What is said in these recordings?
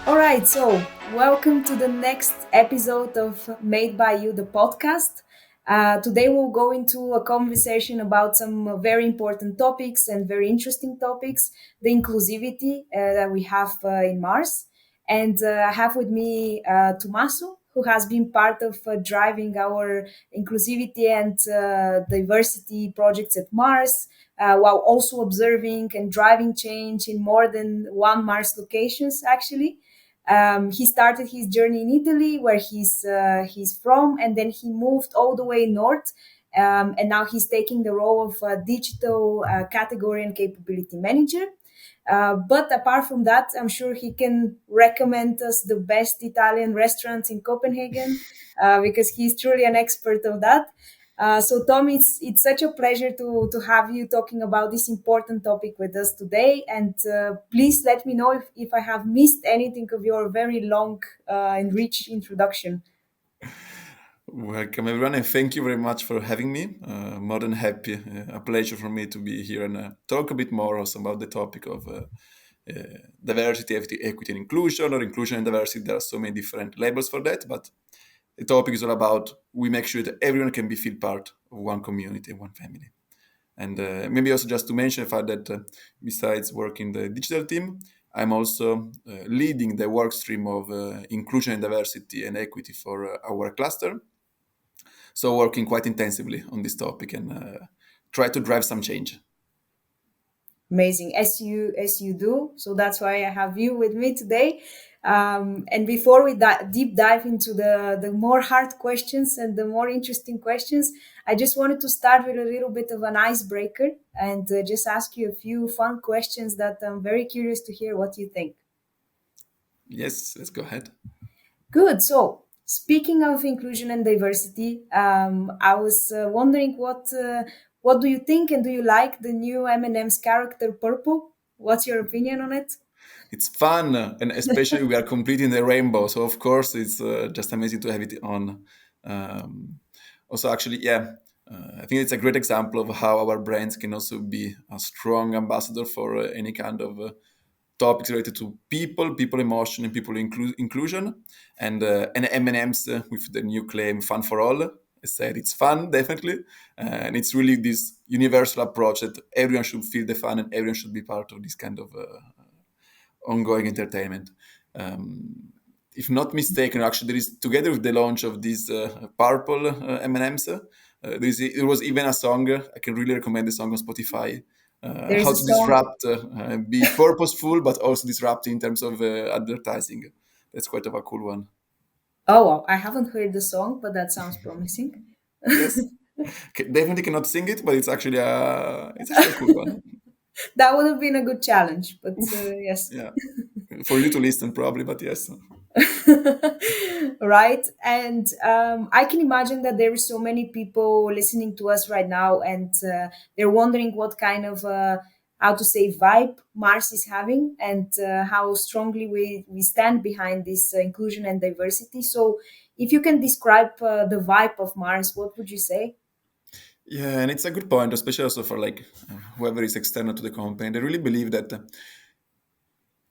All right, so welcome to the next episode of Made by You, the podcast. Today we'll go into a conversation about some very important topics and very interesting topics, the inclusivity that we have in Mars. And I have with me Tommaso, who has been part of driving our inclusivity and diversity projects at Mars, while also observing and driving change in more than one Mars locations, actually. He started his journey in Italy, where he's from, and then he moved all the way north. And now he's taking the role of digital category and capability manager. But apart from that, I'm sure he can recommend us the best Italian restaurants in Copenhagen because he's truly an expert of that. So, Tom, it's such a pleasure to have you talking about this important topic with us today. And please let me know if I have missed anything of your very long and rich introduction. Welcome, everyone, and thank you very much for having me. More than happy. A pleasure for me to be here and talk a bit more also about the topic of diversity, equity, and inclusion, or inclusion and diversity. There are so many different labels for that, but the topic is all about we make sure that everyone can be feel part of one community, one family. And maybe also just to mention the fact that besides working the digital team, I'm also leading the work stream of inclusion and diversity and equity for our cluster. So working quite intensively on this topic and try to drive some change. Amazing, as you do. So that's why I have you with me today. And before we deep dive into the more hard questions and the more interesting questions, I just wanted to start with a little bit of an icebreaker and just ask you a few fun questions that I'm very curious to hear what you think. Yes, let's go ahead. Good. So, speaking of inclusion and diversity, I was wondering what do you think, and do you like the new M&M's character Purple? What's your opinion on it? It's fun, and especially we are completing the rainbow. So of course it's just amazing to have it on. Also, actually, yeah, I think it's a great example of how our brands can also be a strong ambassador for any kind of topics related to people emotion, and people inclusion, and M&M's with the new claim "Fun for All." I said it's fun, definitely, and it's really this universal approach that everyone should feel the fun and everyone should be part of this kind of ongoing entertainment. If not mistaken, actually, there is together with the launch of these purple M&Ms, there was even a song. I can really recommend the song on Spotify. There is How a to song. disrupt, be purposeful, but also disrupt in terms of advertising. That's quite of a cool one. Oh, well, I haven't heard the song, but that sounds promising. Yes, definitely cannot sing it, but it's actually a cool one. That would have been a good challenge, but yes. Yeah, for you to listen probably, but yes. Right, and I can imagine that there are so many people listening to us right now, and they're wondering what kind of how to say vibe Mars is having, and how strongly we stand behind this inclusion and diversity. So if you can describe the vibe of Mars, what would you say? Yeah, and it's a good point, especially also for like whoever is external to the company. They really believe that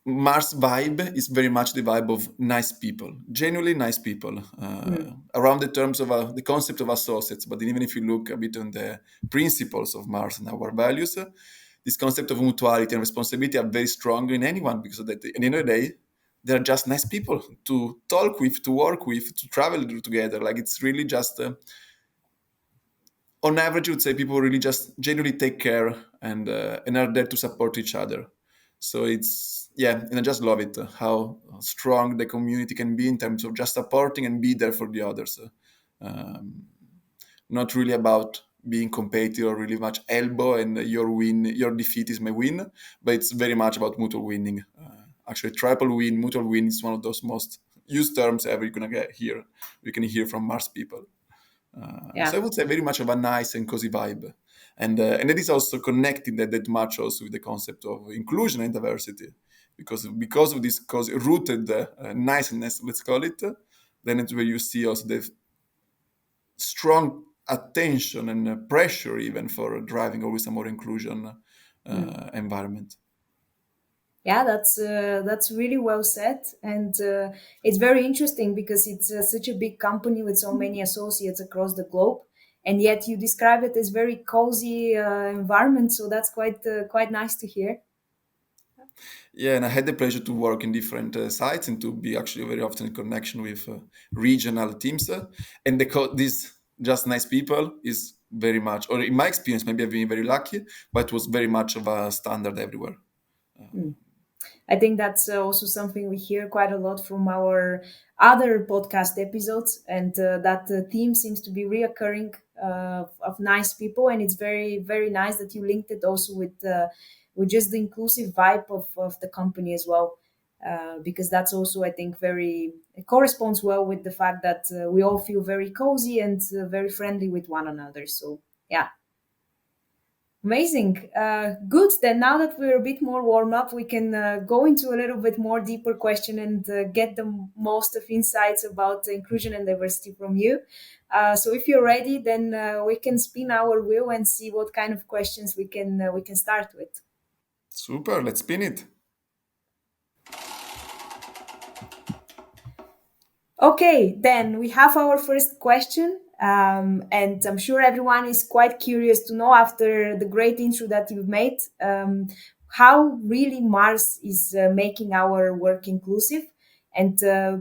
Mars vibe is very much the vibe of nice people, genuinely nice people, Hmm. around the terms of the concept of associates. But even if you look a bit on the principles of Mars and our values, this concept of mutuality and responsibility are very strong in anyone because at the end of the day, they're just nice people to talk with, to work with, to travel together. Like it's really just, on average, I would say people really just genuinely take care and are there to support each other. So it's yeah, and I just love it how strong the community can be in terms of just supporting and be there for the others. Um, Not really about being competitive or really much elbow and your win, your defeat is my win, but it's very much about mutual winning. Actually, triple win, mutual win is one of those most used terms ever you're gonna get here. We can hear from Mars people. So Yeah. I would say very much of a nice and cozy vibe, and that is also connecting that much also with the concept of inclusion and diversity, because of this cozy, rooted niceness, let's call it. Then it's where you see also the strong attention and pressure even for driving always a more inclusion Hmm. environment. Yeah, that's really well said, and it's very interesting because it's such a big company with so many associates across the globe, and yet you describe it as very cozy environment. So that's quite nice to hear. Yeah, and I had the pleasure to work in different sites and to be actually very often in connection with regional teams. And these just nice people is very much, or in my experience, maybe I've been very lucky, but it was very much of a standard everywhere. Mm. I think that's also something we hear quite a lot from our other podcast episodes, and that theme seems to be reoccurring of nice people, and it's very nice that you linked it also with just the inclusive vibe of the company as well, because that's also I think very it corresponds well with the fact that we all feel very cozy and very friendly with one another. So yeah. Amazing. Good. Then now that we're a bit more warm up, we can go into a little bit more deeper question and get the most of insights about inclusion and diversity from you. So if you're ready, then we can spin our wheel and see what kind of questions we can start with. Super, let's spin it. Okay, then we have our first question. And I'm sure everyone is quite curious to know after the great intro that you've made, how really Mars is making our work inclusive. And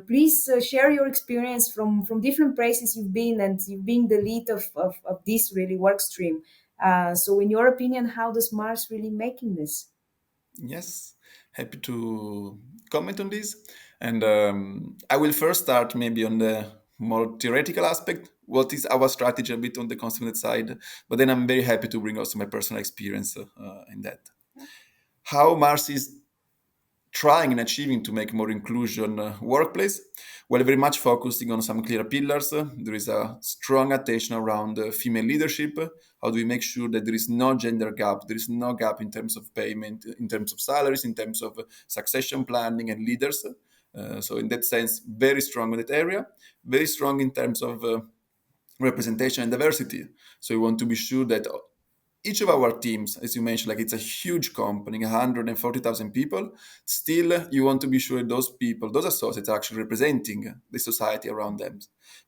please share your experience from different places you've been, and you've been the lead of this really work stream. So, in your opinion, how does Mars really making this? Yes, happy to comment on this. And I will first start maybe on the more theoretical aspect. What is our strategy a bit on the consumer side? But then I'm very happy to bring also my personal experience in that. How Mars is trying and achieving to make more inclusion workplace, while very much focusing on some clear pillars. There is a strong attention around female leadership. How do we make sure that there is no gender gap, there is no gap in terms of payment, in terms of salaries, in terms of succession planning and leaders. So in that sense, very strong in that area, very strong in terms of representation and diversity. So we want to be sure that each of our teams, as you mentioned, like it's a huge company, 140,000 people. Still, you want to be sure those people, those associates, are actually representing the society around them,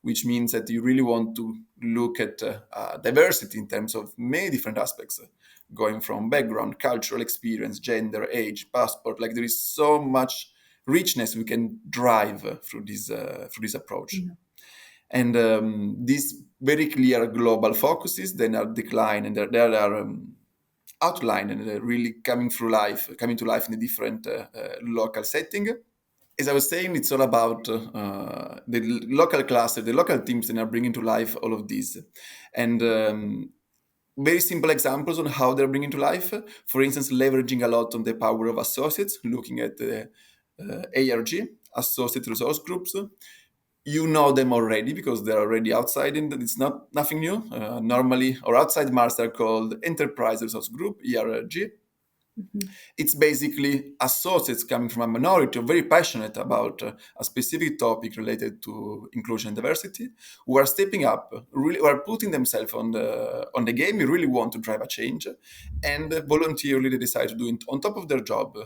which means that you really want to look at diversity in terms of many different aspects, going from background, cultural experience, gender, age, passport. Like there is so much richness we can drive through this approach. And these very clear global focuses then are declined and there are outlined and really coming to life in a different local setting. As I was saying, it's all about the local cluster, the local teams that are bringing to life all of these. And very simple examples on how they're bringing to life. For instance, leveraging a lot on the power of associates, looking at the ARG, Associate Resource Groups. You know them already because they're already outside and it's not nothing new. Normally, or outside Mars, they're called Enterprise Resource Group, ERG. Mhm. It's basically associates coming from a minority or very passionate about a specific topic related to inclusion and diversity who are stepping up, really, who are putting themselves on the game. You really want to drive a change, and voluntarily they decide to do it on top of their job.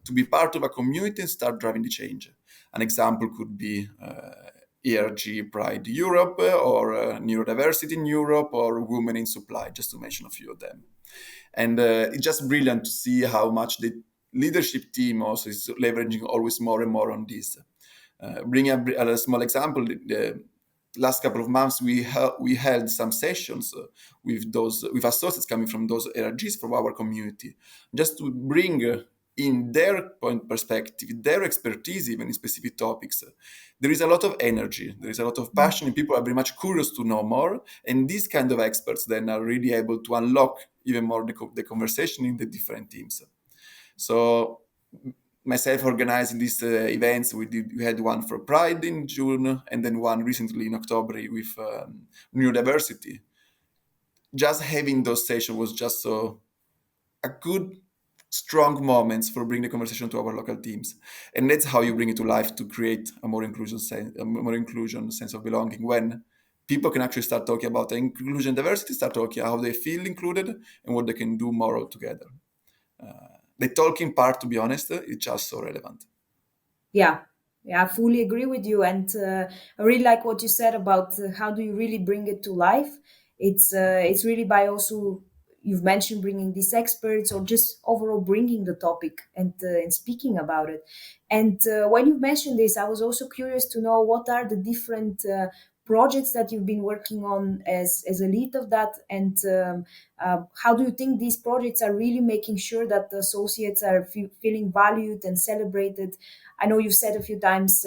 To be part of a community and start driving the change. An example could be ERG Pride Europe or Neurodiversity in Europe or Women in Supply, just to mention a few of them. And it's just brilliant to see how much the leadership team also is leveraging always more and more on this. Bring a small example. The last couple of months, we held some sessions with associates coming from those RGs from our community, just to bring in their point perspective, their expertise, even in specific topics. There is a lot of energy, there is a lot of passion, and people are very much curious to know more. And these kind of experts then are really able to unlock even more the conversation in the different teams. So myself organizing these events, we had one for Pride in June, and then one recently in October with New Diversity. Just having those sessions was just so a good strong moments for bringing the conversation to our local teams, and that's how you bring it to life to create a more inclusion sense of belonging. When people can actually start talking about inclusion, diversity, start talking how they feel included and what they can do more together. the talking part, to be honest, is just so relevant. Yeah, yeah, I fully agree with you, and I really like what you said about how do you really bring it to life. It's really by also you've mentioned bringing these experts or just overall bringing the topic and speaking about it. And when you mentioned this, I was also curious to know what are the different projects that you've been working on as a lead of that, and how do you think these projects are really making sure that the associates are feeling valued and celebrated? I know you've said a few times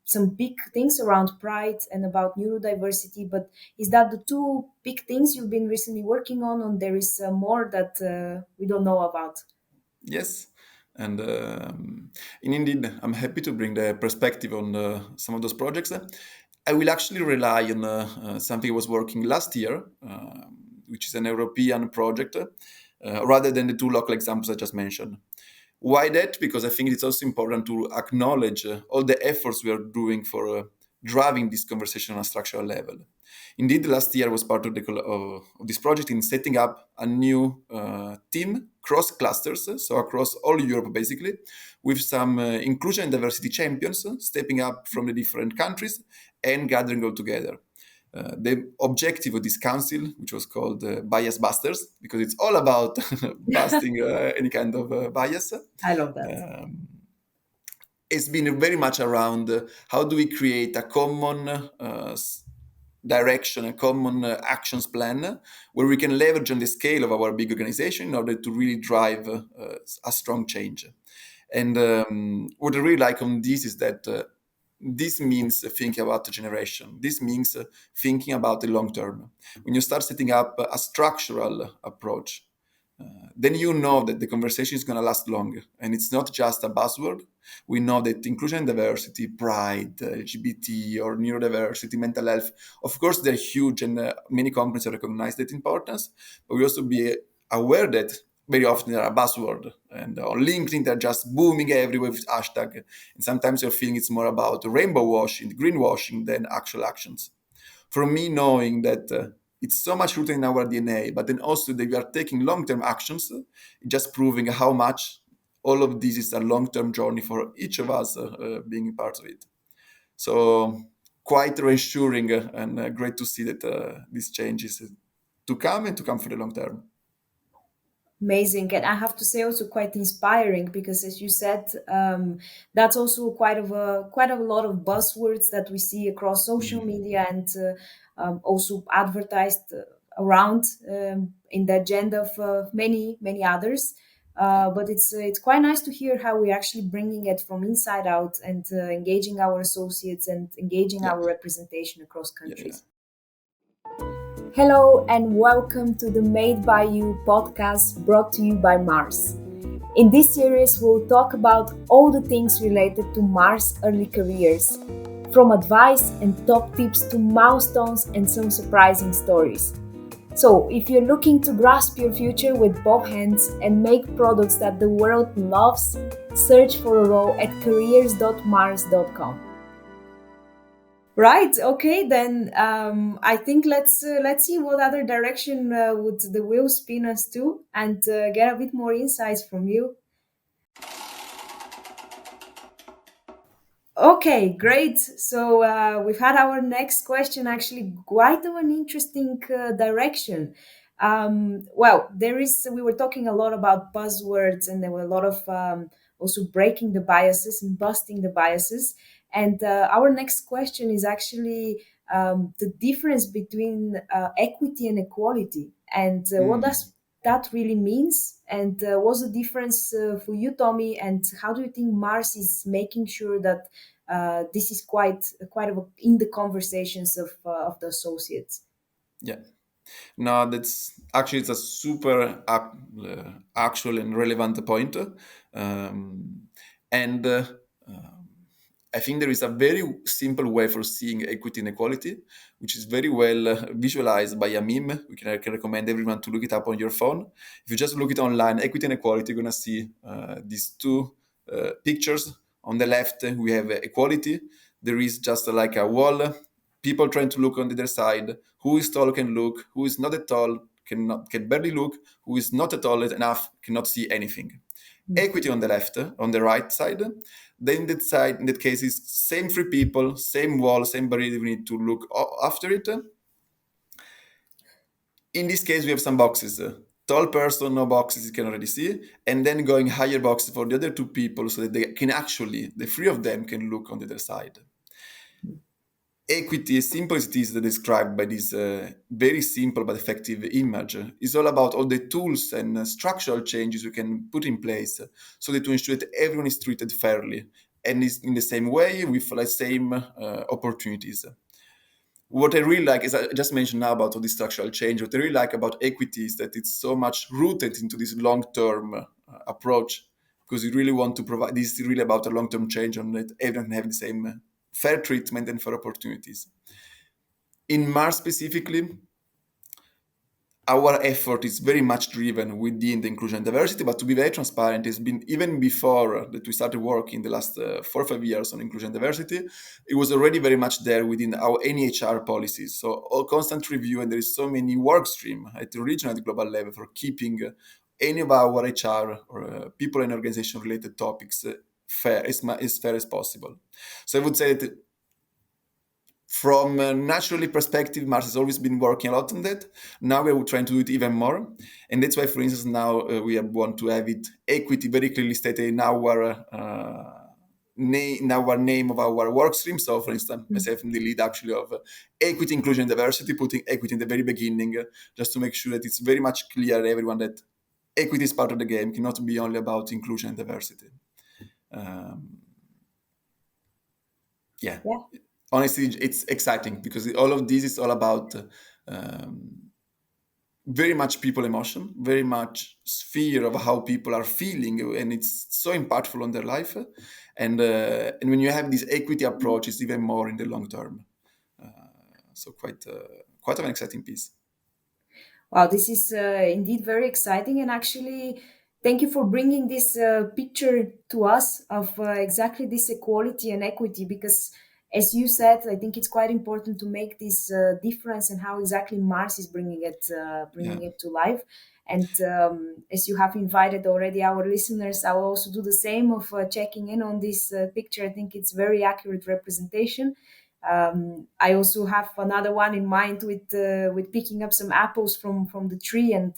some big things around pride and about neurodiversity, but is that the two big things you've been recently working on, or there is more that we don't know about? Yes, and indeed, I'm happy to bring the perspective on some of those projects. I will actually rely on something I was working last year, which is an European project, rather than the two local examples I just mentioned. Why that? Because I think it's also important to acknowledge all the efforts we are doing for driving this conversation on a structural level. Indeed, last year I was part of, of this project in setting up a new team cross clusters, so across all Europe basically, with some inclusion and diversity champions stepping up from the different countries and gathering all together. The objective of this council, which was called Bias Busters, because it's all about busting any kind of bias, I love that. um, it's been very much around how do we create a common direction, a common actions plan where we can leverage on the scale of our big organization in order to really drive a strong change. And what I really like on this is that this means thinking about the generation. This means thinking about the long term. When you start setting up a structural approach, then you know that the conversation is going to last long. And it's not just a buzzword. We know that inclusion and diversity, pride, LGBT or neurodiversity, mental health, of course, they're huge and many companies recognize that importance. But we also be aware that very often they're a buzzword. And on LinkedIn, they're just booming everywhere with hashtag. And sometimes you're feeling it's more about rainbow washing, greenwashing than actual actions. For me, knowing that it's so much rooted in our DNA, but then also that we are taking long-term actions, just proving how much all of this is a long-term journey for each of us being part of it. So quite reassuring and great to see that this change is to come and to come for the long term. Amazing, and I have to say also quite inspiring because, as you said, that's also quite a lot of buzzwords that we see across social Mm. media and also advertised around in the agenda of many others. Yeah, But it's quite nice to hear how we're actually bringing it from inside out and engaging our associates and engaging yeah, our representation across yeah, yeah. countries. Hello and welcome to the Made by You podcast brought to you by Mars. In this series, we'll talk about all the things related to Mars early careers, from advice and top tips to milestones and some surprising stories. So, if you're looking to grasp your future with both hands and make products that the world loves, search for a role at careers.mars.com. Right. Okay. Then I think let's see what other direction would the wheel spin us to, and get a bit more insights from you. Okay, great. So we've had our next question actually quite of an interesting direction. Well, there is. We were talking a lot about buzzwords, and there were a lot of also breaking the biases and busting the biases. And our next question is actually the difference between equity and equality, and what Mm. does that really means, and what's the difference for you, Tommy, and how do you think Mars is making sure that this is in the conversations of the associates? Yeah. No, that's actually it's a super actual and relevant point. Um, and I think there is a very simple way for seeing equity and equality, which is very well visualized by a meme. I can recommend everyone to look it up on your phone. If you just look it online, equity and equality, you're gonna see these two pictures. On the left, we have equality. There is just like a wall. People trying to look on the other side. Who is tall can look. Who is not at tall can barely look. Who is not at all enough cannot see anything. equity on the left, on the right side. Then that side, in that case, is same three people, same wall, same barrier. We need to look after it. In this case, we have some boxes. Tall person, no boxes, you can already see. And then going higher boxes for the other two people so that they can actually, the three of them can look on the other side. Equity, as simple as it is described by this very simple but effective image, is all about all the tools and structural changes we can put in place so that to ensure that everyone is treated fairly and is in the same way with the same opportunities. What I really like is I just mentioned now about all this structural change. What I really like about equity is that it's so much rooted into this long-term approach because you really want to provide. This is really about a long-term change on that everyone can have the same fair treatment and fair opportunities. In Mars specifically, our effort is very much driven within the inclusion and diversity, but to be very transparent, it's been even before that we started working the last 4 or 5 years on inclusion and diversity, it was already very much there within our NHR policies. So all constant review, and there is so many work stream at the regional and global level for keeping any of our HR or people and organization related topics fair, as fair as possible. So I would say that from a naturally perspective, Mars has always been working a lot on that. Now we're trying to do it even more. And that's why, for instance, now want to have it equity very clearly stated in our name of our work stream. So, for instance, myself in the lead actually of equity, inclusion, and diversity, putting equity in the very beginning, just to make sure that it's very much clear to everyone that equity is part of the game, cannot be only about inclusion and diversity. Yeah. Honestly, it's exciting because all of this is all about very much people emotion, very much sphere of how people are feeling, and it's so impactful on their life. And when you have this equity approach, it's even more in the long term. So quite an exciting piece. Wow, this is indeed very exciting. And actually, thank you for bringing this picture to us of exactly this equality and equity. Because, as you said, I think it's quite important to make this difference and how exactly Mars is bringing it to life. And as you have invited already our listeners, I will also do the same of checking in on this picture. I think it's very accurate representation. I also have another one in mind with picking up some apples from the tree and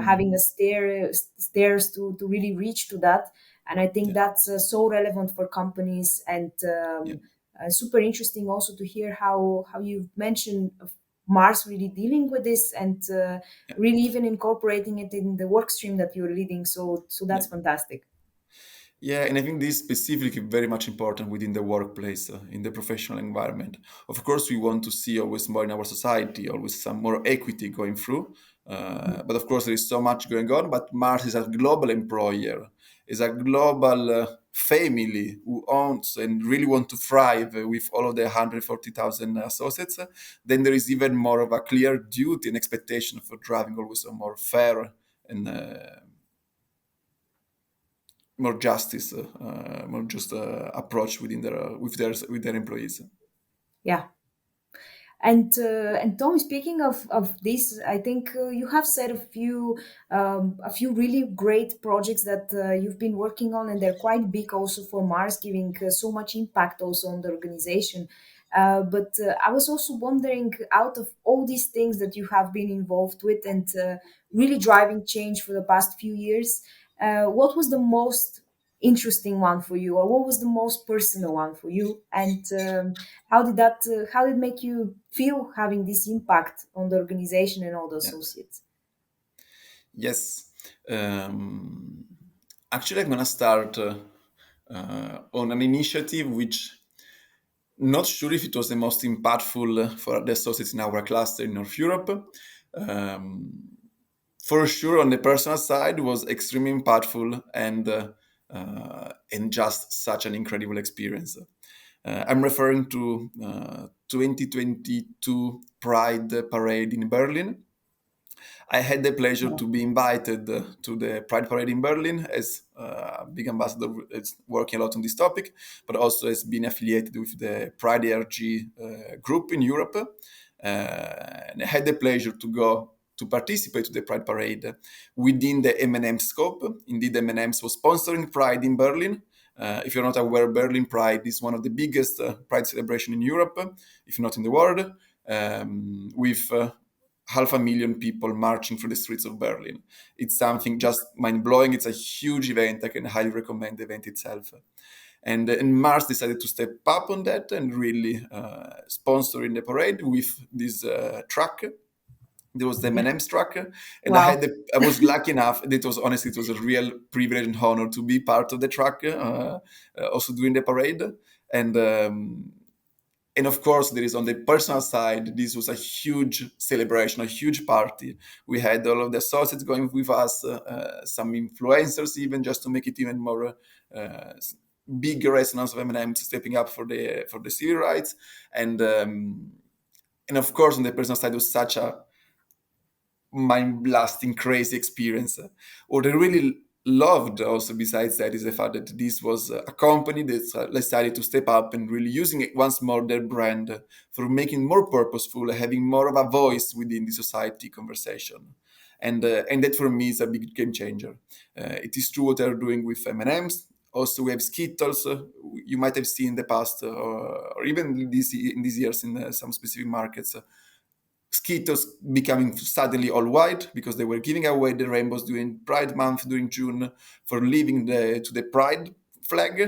having a stairs to really reach to that. And I think that's so relevant for companies and super interesting also to hear how you've mentioned Mars really dealing with this and really even incorporating it in the work stream that you're leading. So that's fantastic. Yeah, and I think this is specifically very much important within the workplace, in the professional environment. Of course, we want to see always more in our society, always some more equity going through. But of course, there is so much going on. But Mars is a global employer, is a global family who owns and really want to thrive with all of the 140,000 associates. Then there is even more of a clear duty and expectation for driving always a more fair and more justice, more just approach within their employees. Yeah. And Tom, speaking of this, I think you have said a few really great projects that you've been working on, and they're quite big also for Mars, giving so much impact also on the organization. But I was also wondering, out of all these things that you have been involved with and really driving change for the past few years, what was the most interesting one for you, or what was the most personal one for you? And how did it make you feel having this impact on the organization and all the Yeah. associates? Yes. Actually, I'm gonna start on an initiative which not sure if it was the most impactful for the associates in our cluster in North Europe. For sure, on the personal side, was extremely impactful and just such an incredible experience. I'm referring to 2022 Pride Parade in Berlin. I had the pleasure to be invited to the Pride Parade in Berlin as a big ambassador, it's working a lot on this topic, but also has been affiliated with the Pride ARG group in Europe. And I had the pleasure to go to participate to the Pride Parade within the M&M'S scope. Indeed, M&M'S was sponsoring Pride in Berlin. If you're not aware, Berlin Pride is one of the biggest Pride celebration in Europe, if not in the world, with 500,000 people marching through the streets of Berlin. It's something just mind-blowing. It's a huge event. I can highly recommend the event itself. And Mars decided to step up on that and really sponsoring the parade with this truck. There was the Yeah. M&M's truck, and Wow. I was lucky enough. It was a real privilege and honor to be part of the truck, also during the parade. And and of course, there is on the personal side, this was a huge celebration, a huge party. We had all of the associates going with us, some influencers even, just to make it even more big resonance of M&M stepping up for the civil rights. And of course, on the personal side, it was such a mind-blasting, crazy experience. What I really loved also besides that is the fact that this was a company that decided to step up and really using it once more their brand for making more purposeful, having more of a voice within the society conversation. And that for me is a big game changer. It is true what they're doing with M&M's. Also, we have Skittles. You might have seen in the past, or even in these years in some specific markets, Skittles becoming suddenly all white because they were giving away the rainbows during Pride Month during June for leaving to the Pride flag,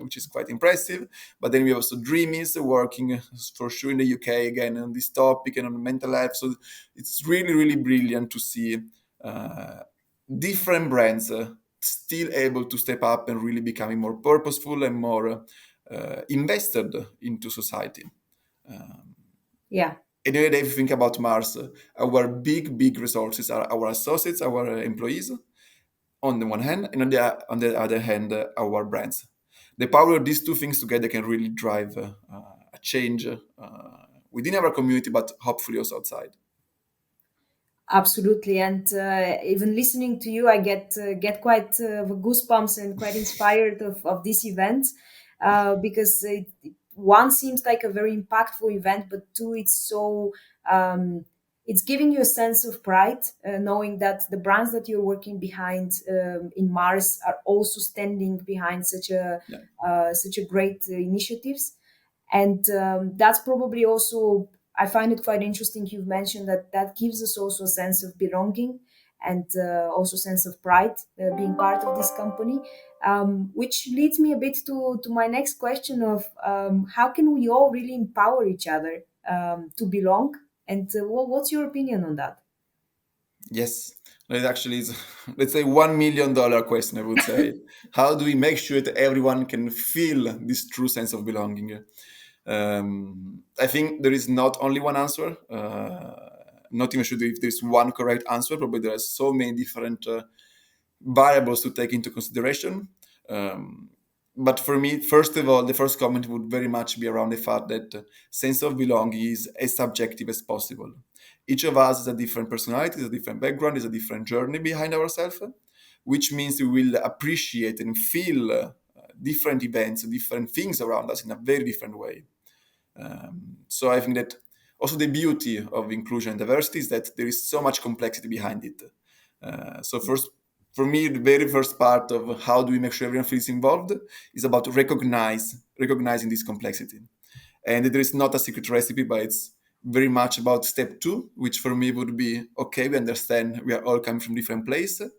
which is quite impressive. But then we have also Dreamies working for sure in the UK again on this topic and on mental health. So it's really, really brilliant to see uh, different brands still able to step up and really becoming more purposeful and more invested into society. Yeah. Anyway, if you think about Mars, our big resources are our associates, our employees, on the one hand, and on the other hand, our brands. The power of these two things together can really drive a change within our community, but hopefully also outside. Absolutely, and even listening to you, I get quite goosebumps and quite inspired of this event, because one seems like a very impactful event, but two, it's so it's giving you a sense of pride, knowing that the brands that you're working behind in Mars are also standing behind Yeah. such a great initiatives. And that's probably also, I find it quite interesting you've mentioned that that gives us also a sense of belonging and also sense of pride being part of this company, which leads me a bit to my next question of how can we all really empower each other to belong, and what's your opinion on that? Yes, it actually is, let's say, $1 million question, I would say. How do we make sure that everyone can feel this true sense of belonging? I think there is not only one answer. Not even sure if there's one correct answer. Probably there are so many different variables to take into consideration. Um, but for me, first of all, the first comment would very much be around the fact that sense of belonging is as subjective as possible. Each of us has a different personality, has a different background, has a different journey behind ourselves, which means we will appreciate and feel different events, different things around us in a very different way. So I think that also the beauty of inclusion and diversity is that there is so much complexity behind it. So first, for me, the very first part of how do we make sure everyone feels involved is about recognizing this complexity. And there is not a secret recipe, but it's very much about step two, which for me would be okay. We understand we are all coming from different places,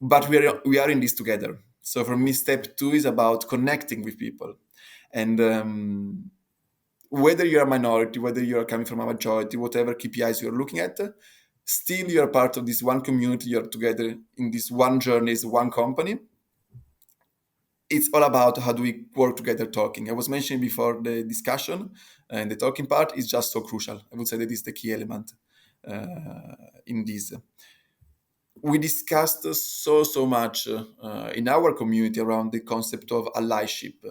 but we are in this together. So for me, step two is about connecting with people, and whether you're a minority, whether you're coming from a majority, whatever KPIs you're looking at, still you're part of this one community, you're together in this one journey, is one company. It's all about how do we work together talking. I was mentioning before the discussion and the talking part is just so crucial. I would say that is the key element in this. We discussed so much in our community around the concept of allyship,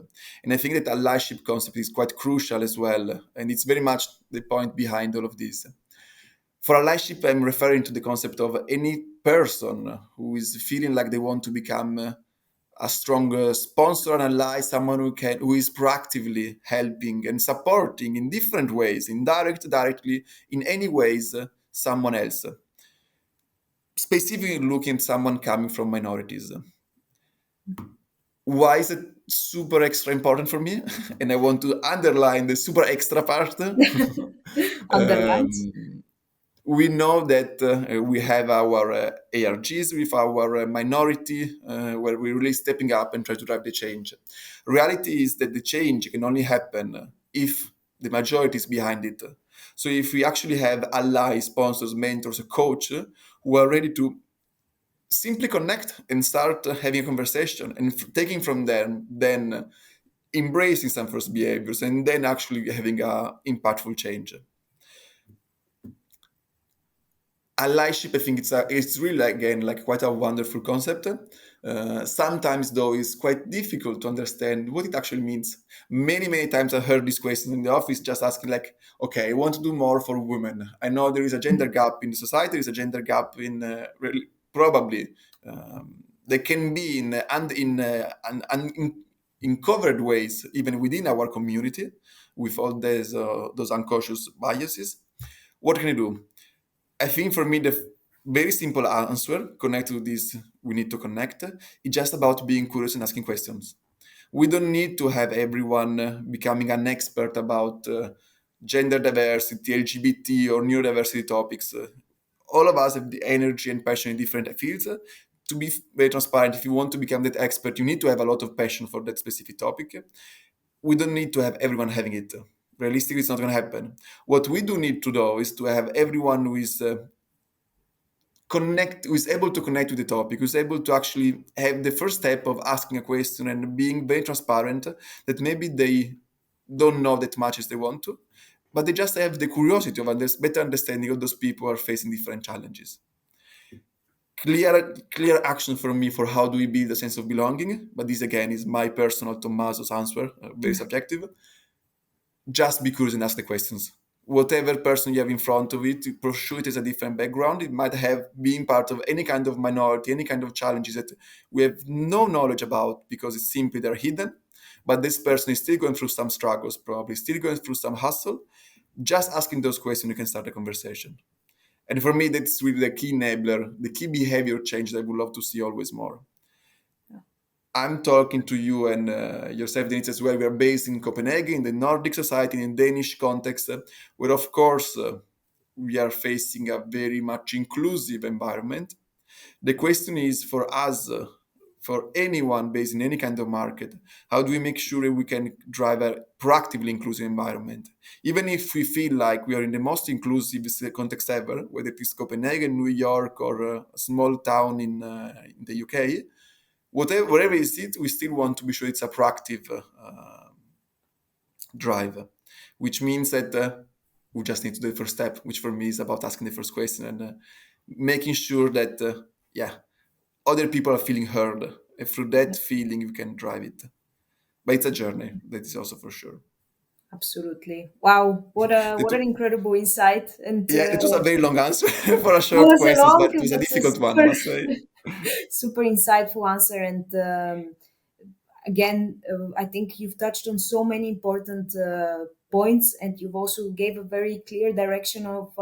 and I think that allyship concept is quite crucial as well, and it's very much the point behind all of this. For allyship, I'm referring to the concept of any person who is feeling like they want to become a strong sponsor and ally, someone who is proactively helping and supporting in different ways, indirect, directly, in any ways, someone else, specifically looking at someone coming from minorities. Why is it super extra important for me? And I want to underline the super extra part. Underlined. We know that we have our ARGs with our minority, where we're really stepping up and try to drive the change. Reality is that the change can only happen if the majority is behind it. So if we actually have allies, sponsors, mentors, a coach who are ready to simply connect and start having a conversation and taking from them, then embracing some first behaviors and then actually having a impactful change. Allyship, I think it's really again like quite a wonderful concept. Sometimes though it's quite difficult to understand what it actually means. Many times I heard this question in the office, just asking like, okay, I want to do more for women. I know there is a gender gap in the society, there is a gender gap in really, probably there can be in covered ways even within our community with all those unconscious biases. What can I do? I think for me, the very simple answer connected to this, we need to connect. It's just about being curious and asking questions. We don't need to have everyone becoming an expert about gender diversity, LGBT, or neurodiversity topics. All of us have the energy and passion in different fields. To be very transparent, if you want to become that expert, you need to have a lot of passion for that specific topic. We don't need to have everyone having it. Realistically, it's not going to happen. What we do need to do is to have everyone who is who is able to connect with the topic, who's able to actually have the first step of asking a question and being very transparent, that maybe they don't know that much as they want to, but they just have the curiosity of better understanding of those people who are facing different challenges. Clear action for me for how do we build a sense of belonging, but this again is my personal Tommaso's answer, very subjective. Just be curious and ask the questions. Whatever person you have in front of it, for sure it is a different background. It might have been part of any kind of minority, any kind of challenges that we have no knowledge about because it's simply they're hidden. But this person is still going through some struggles, probably still going through some hustle. Just asking those questions, you can start a conversation. And for me, that's really the key enabler, the key behavior change that I would love to see always more. I'm talking to you and yourself, Denis, as well. We are based in Copenhagen, in the Nordic society, in Danish context, where, of course, we are facing a very much inclusive environment. The question is for us, for anyone based in any kind of market, how do we make sure we can drive a proactively inclusive environment? Even if we feel like we are in the most inclusive context ever, whether it is Copenhagen, New York, or a small town in the UK, whatever is it, we still want to be sure it's a proactive drive, which means that we just need to do the first step, which for me is about asking the first question and making sure that, other people are feeling heard. And through that feeling, you can drive it. But it's a journey, that is also for sure. Absolutely. Wow, It, what an incredible insight. And yeah, it was a very long answer for a it short was a question, long, but it was a but a difficult one, I must say. super insightful answer. And again, I think you've touched on so many important points, and you've also gave a very clear direction of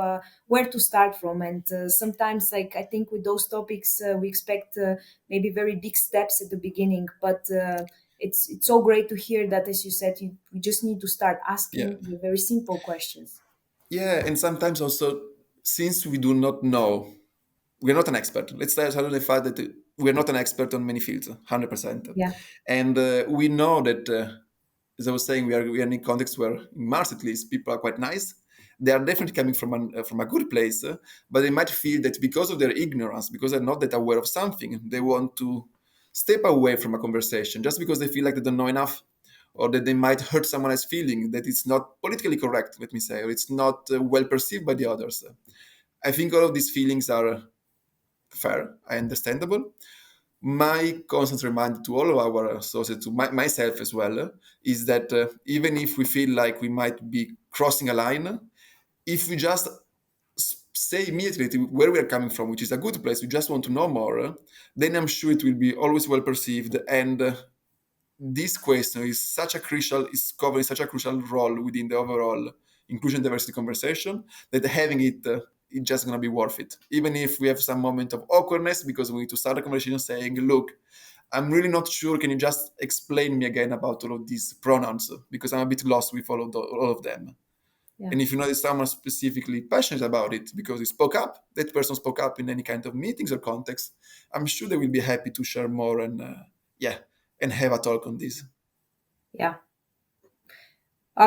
where to start from. And sometimes, like I think with those topics, we expect maybe very big steps at the beginning, but it's so great to hear that, as you said, we just need to start Yeah. asking the very simple questions. Yeah, and sometimes also, since we do not know, we're not an expert. Let's start with the fact that we're not an expert on many fields, 100%. Yeah. And we know that, as I was saying, we are in a context where, in Mars at least, people are quite nice. They are definitely coming from a good place, but they might feel that because of their ignorance, because they're not that aware of something, they want to step away from a conversation just because they feel like they don't know enough, or that they might hurt someone else's feeling, that it's not politically correct, let me say, or it's not well perceived by the others. I think all of these feelings are fair, understandable. My constant reminder to all of our associates, to myself as well, is that even if we feel like we might be crossing a line, if we just say immediately where we are coming from, which is a good place, we just want to know more, then I'm sure it will be always well perceived. And this question is covering such a crucial role within the overall inclusion diversity conversation, that having it it's just going to be worth it. Even if we have some moment of awkwardness because we need to start a conversation saying, look, I'm really not sure. Can you just explain me again about all of these pronouns? Because I'm a bit lost with all of them. Yeah. And if you know that someone specifically passionate about it because he spoke up, that person spoke up in any kind of meetings or context, I'm sure they will be happy to share more and and have a talk on this. Yeah.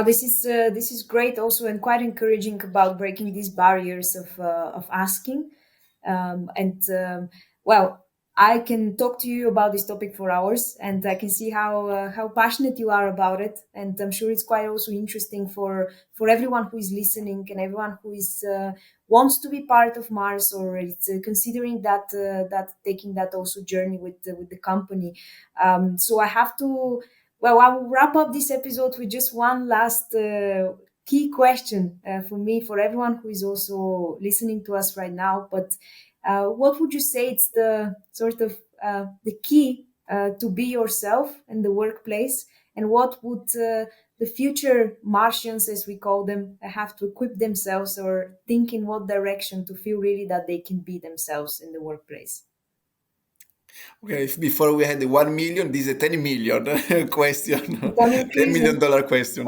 This is great also and quite encouraging about breaking these barriers of asking. And well, I can talk to you about this topic for hours, and I can see how passionate you are about it. And I'm sure it's quite also interesting for everyone who is listening and everyone who is wants to be part of Mars or is considering that taking that also journey with the company. So I have to. Well, I will wrap up this episode with just one last key question for me, for everyone who is also listening to us right now. But what would you say it's the sort of the key to be yourself in the workplace, and what would the future Martians, as we call them, have to equip themselves or think in what direction to feel really that they can be themselves in the workplace? Okay, if before we had the 1 million, this is a 10 million question, It's an $10 increase. million question.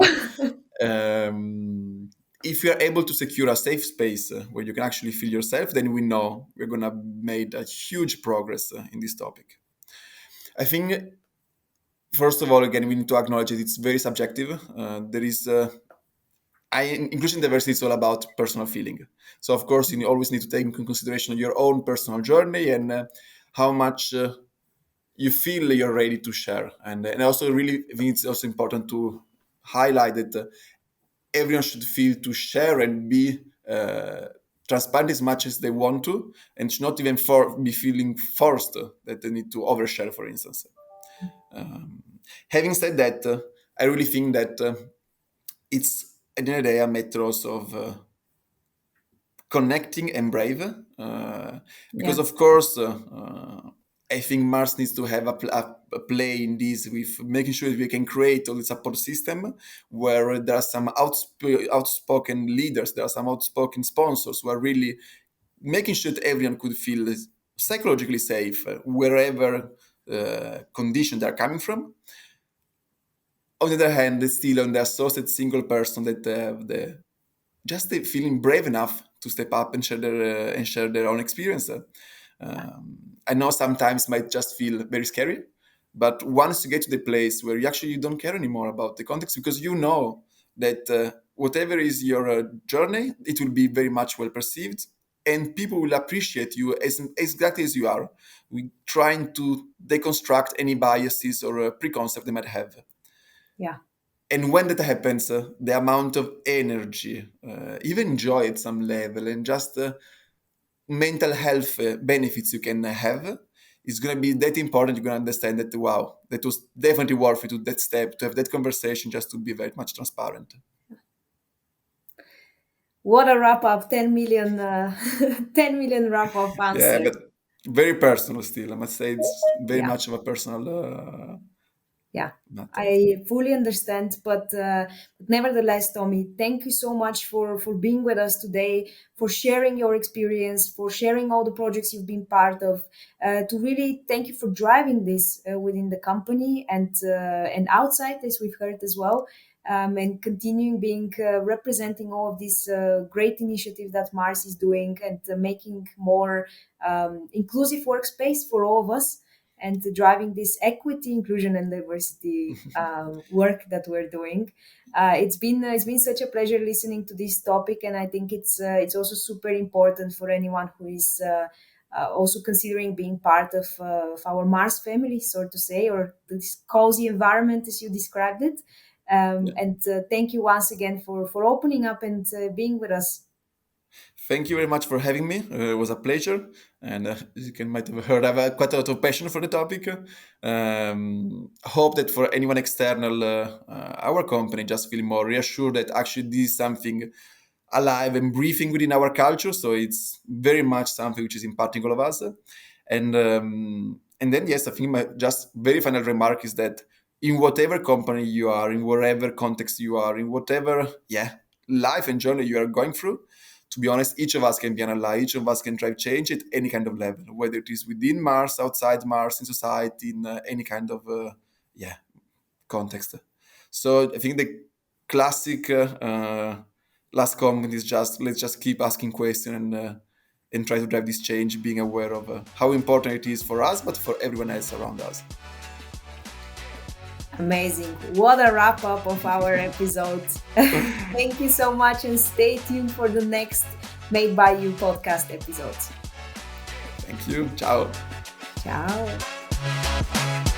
If you are able to secure a safe space where you can actually feel yourself, then we know we're going to made a huge progress in this topic. I think, first of all, again, we need to acknowledge that it's very subjective. There is inclusion diversity is all about personal feeling. So, of course, you always need to take into consideration your own personal journey and how much you feel you're ready to share. And also, really, I think it's also important to highlight that everyone should feel to share and be transparent as much as they want to, and should not even be feeling forced that they need to overshare, for instance. Having said that, I really think that it's at the end of the day a matter also of connecting and brave. Because Yeah, of course, I think Mars needs to have a play in this with making sure that we can create all the support system where there are some outspoken leaders, there are some outspoken sponsors who are really making sure that everyone could feel psychologically safe wherever condition they're coming from. On the other hand, still on the associate single person that have the just feeling brave enough to step up and share their own experience. I know sometimes might just feel very scary, but once you get to the place where you don't care anymore about the context because you know that whatever is your journey, it will be very much well perceived, and people will appreciate you as exactly as you are. We trying to deconstruct any biases or preconcept they might have. yeah, And when that happens, the amount of energy, even joy at some level, and just mental health benefits you can have is going to be that important. You're going to understand that, wow, that was definitely worth it to that step, to have that conversation, just to be very much transparent. what a wrap up, 10 million 10 million wrap up Yeah, answer. but very personal still. I must say it's very Yeah, much of a personal yeah, matter. I fully understand, but nevertheless, Tommy, thank you so much for being with us today, for sharing your experience, for sharing all the projects you've been part of. To really thank you for driving this within the company and outside, as we've heard as well. And continuing being representing all of these great initiatives that Mars is doing and making more inclusive workspace for all of us and driving this equity, inclusion, and diversity work that we're doing. It's been such a pleasure listening to this topic, and I think it's also super important for anyone who is also considering being part of our Mars family, so to say, or this cozy environment as you described it. Yeah. And thank you once again for opening up and being with us. Thank you very much for having me. It was a pleasure, and as you can might have heard, I have quite a lot of passion for the topic. Hope that for anyone external, our company just feel more reassured that actually this is something alive and breathing within our culture. So it's very much something which is impacting all of us. And then yes, I think my just very final remark is that in whatever company you are, in whatever context you are, in whatever life and journey you are going through, to be honest, each of us can be an ally. Each of us can drive change at any kind of level, whether it is within Mars, outside Mars, in society, in any kind of context. So I think the classic last comment is just, let's just keep asking questions and try to drive this change, being aware of how important it is for us, but for everyone else around us. Amazing. What a wrap up of our episode. Thank you so much, and stay tuned for the next Made by You podcast episodes. Thank you. Ciao. Ciao.